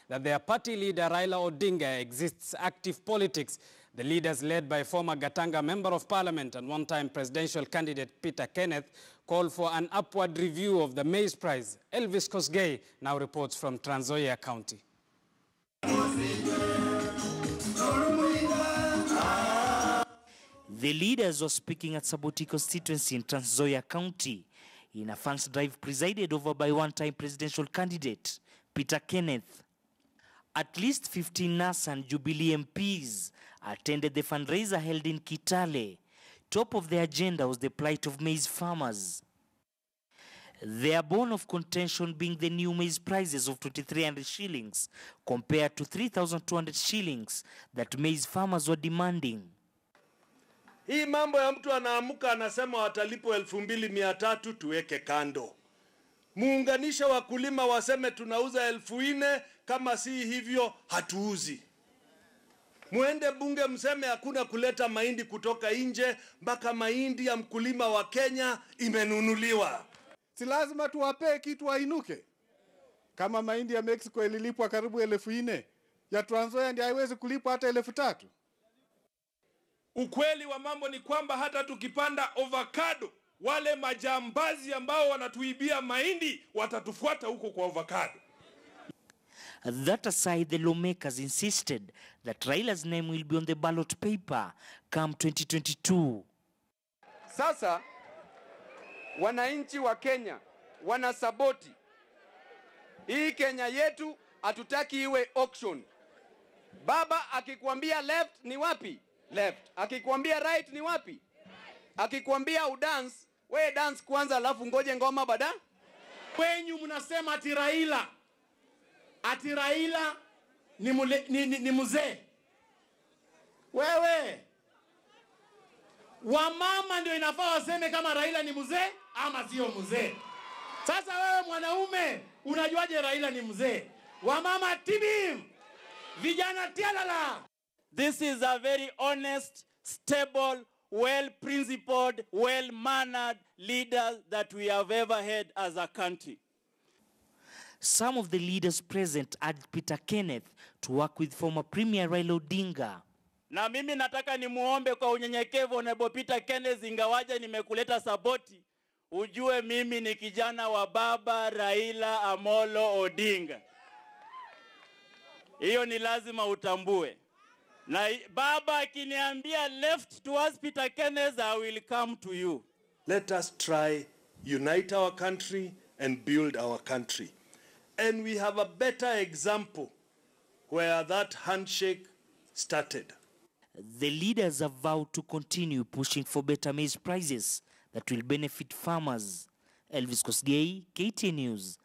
that their party leader Raila Odinga exists active politics. The leaders, led by former Gatanga Member of Parliament and one-time presidential candidate Peter Kenneth, called for an upward review of the maize price. Elvis Kosgei now reports from Trans Nzoia County. The leaders were speaking at Saboti constituency in Trans Nzoia County in a funds drive presided over by one-time presidential candidate Peter Kenneth. At least 15 NASA and Jubilee MPs attended the fundraiser held in Kitale. Top of the agenda was the plight of maize farmers. Their bone of contention being the new maize prices of 2,300 shillings compared to 3,200 shillings that maize farmers were demanding. Hii mambo ya mtu anaamuka anasema watalipo 2,300 tuweke kando. Muunganisha wakulima waseme tunauza 4,000, kama si hivyo hatuuzi. Muende bunge mseme hakuna kuleta mahindi kutoka nje mpaka mahindi ya mkulima wa Kenya imenunuliwa. Si lazima tuwapee kitu wainuke. Kama mahindi ya Mexico ililipwa karibu 4,000, ya Trans Nzoia ndio haiwezi kulipwa hata 3,000. Ukweli wa mambo ni kwamba hata tukipanda avocado, wale majambazi ambao wanatuibia mahindi watatufuata huko kwa avocado. That aside, the lawmakers insisted that Raila's name will be on the ballot paper come 2022. Sasa wananchi wa Kenya wanasaboti hii Kenya yetu, hatutaki iwe auction. Baba akikwambia left ni wapi? Left. Akikwambia right ni wapi? Akikwambia udance, we dance kwanza alafu ngoje ngoma baada. Kwenyu mnasema ati Raila ni mzee. Wewe wamama ndio inafaa waseme kama Raila ni mzee ama sio mzee. Sasa wewe mwanaume unajuaje Raila ni mzee? Wamama tibim, vijana tialala. This is a very honest, stable, well-principled, well-mannered leader that we have ever had as a country. Some of the leaders present urged Peter Kenneth to work with former Premier Raila Odinga. Na mimi nataka nimuombe kwa unyenyekevu Honorable Peter Kenneth, ingawaje nimekuleta saboti, ujue mimi ni kijana wa baba Raila Amolo Odinga. Hiyo ni lazima utambue. Na baba akiniambia left towards Peter Kenneth, I will come to you. Let us try unite our country and build our country. And we have a better example where that handshake started. The leaders have vowed to continue pushing for better maize prices that will benefit farmers. Elvis Kosgei, KTN News,